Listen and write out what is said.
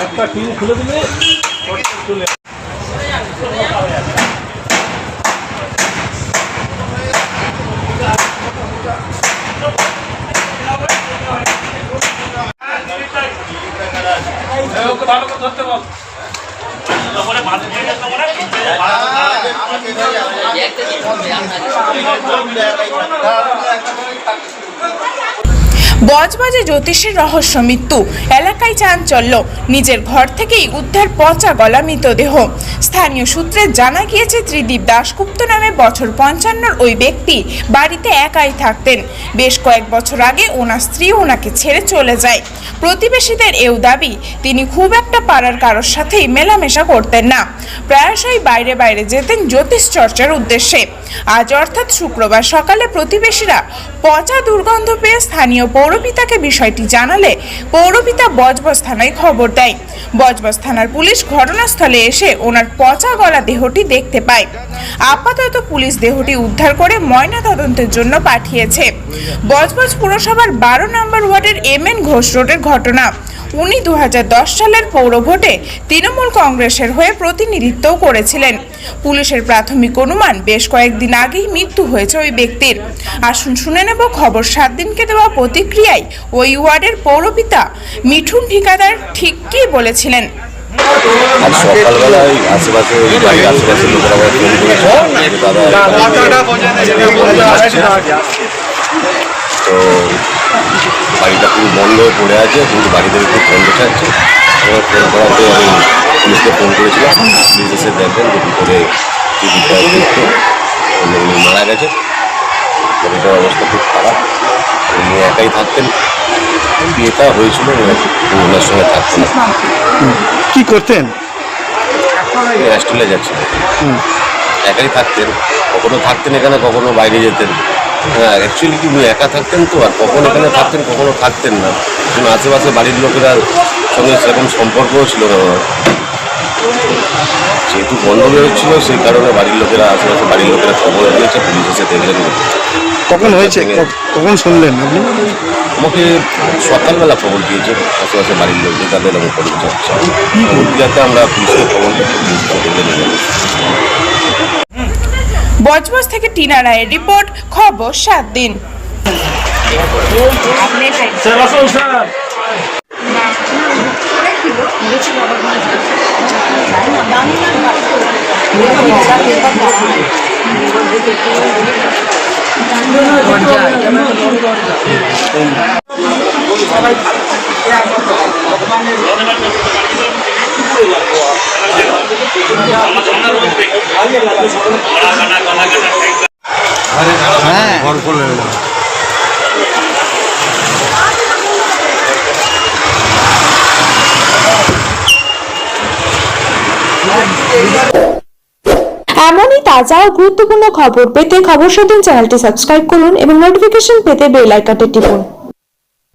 একটা টিন খুলে দিলে চলে ভালো করে ধরতে বল। বজবজে জ্যোতিষের রহস্য মৃত্যু, এলাকায় চাঞ্চল্য। নিজের ঘর থেকেই উদ্ধার পচা গলা মৃতদেহ। স্থানীয় সূত্রে জানা গিয়েছে ত্রিদীপ দাশগুপ্ত নামে বছর 55 ওই ব্যক্তি বাড়িতে একাই থাকতেন। বেশ কয়েক বছর আগে ওনার স্ত্রী ওনাকে ছেড়ে চলে যায়। প্রতিবেশীদের এও দাবি তিনি খুব একটা পাড়ার কারোর সাথেই মেলামেশা করতেন না, প্রায়শই বাইরে বাইরে যেতেন জ্যোতিষ চর্চার উদ্দেশ্যে। আজ অর্থাৎ শুক্রবার সকালে প্রতিবেশীরা পচা দুর্গন্ধ পেয়ে স্থানীয় পৌরপিতাকে বিষয়টি জানালে পৌরপিতা বজবজ থানায় খবর দেয়। বজবজ থানার পুলিশ ঘটনাস্থলে এসে ওনার পচা গলা দেহটি দেখতে পায়। আপাতত পুলিশ দেহটি উদ্ধার করে ময়না তদন্তের জন্য পাঠিয়েছে। বজবজ পুরসভার 12 নম্বর ওয়ার্ডের MN ঘোষ রোডের ঘটনা। উনি 2010 সালের পৌর ভোটে তৃণমূল কংগ্রেসের হয়ে প্রতিনিধিত্ব করেছিলেন। পুলিশের প্রাথমিক অনুমান বেশ কয়েকদিন আগেই মৃত্যু হয়েছে ওই ব্যক্তির। আসুন শুনে নেব খবর 7 দিনকে দেওয়া প্রতিক্রিয়ায় ওই ওয়ার্ডের পৌরপিতা মিঠুন ঠিকাদার ঠিক কী বলেছিলেন। আজ সকালবেলায় আশেপাশে বাড়ির আশেপাশে লোকেরা ফোন করেছে, তো বাড়িটা খুব বন্ধ হয়ে পড়ে আছে, কিন্তু বাড়িতে খুব বন্ধ থাকছে। ফোন করাতে আমি পুলিশকে ফোন করেছিলাম। পুলিশ এসে দেখবেন যে ভিতরে উনি মারা গেছে। বাড়িটার অবস্থা খুব খারাপ। উনি একাই থাকতেন, বিয়েটা হয়েছিল, ওনার সঙ্গে থাকতেন। কি করতেন? রেস্টুরেন্টে যাচ্ছিলেন, একাই থাকতেন। কখনো থাকতেন এখানে, কখনো বাইরে যেতেন। হ্যাঁ, অ্যাকচুয়ালি কি উনি একা থাকতেন তো, আর কখনো এখানে থাকতেন, কখনো থাকতেন না। কিন্তু আশেপাশে বাড়ির লোকেরা সঙ্গে সেরকম সম্পর্কও ছিল না। যেহেতু বন্ধ বেরোচ্ছিল, সেই কারণে বাড়ির লোকেরা আশেপাশে বাড়ির লোকেরা খবর দিয়েছে, পুলিশ এসে দেখলেন। কখন হয়েছে, কখন শুনলেন আপনি? আমাকে সকালবেলা খবর দিয়েছে আশেপাশে বাড়ির লোক, যে তাদের আমি খবর চাচ্ছি, যাতে আমরা পুলিশকে খবর দিচ্ছি, দেখে নিলাম। বজবজ থেকে টিনা রায়ের রিপোর্ট, খবর 7 দিন। এমনই তাজা ও গুরুত্বপূর্ণ খবর পেতে খবর 7 দিন চ্যানেলটি সাবস্ক্রাইব করুন এবং নোটিফিকেশন পেতে বেল আইকনটি টিপুন।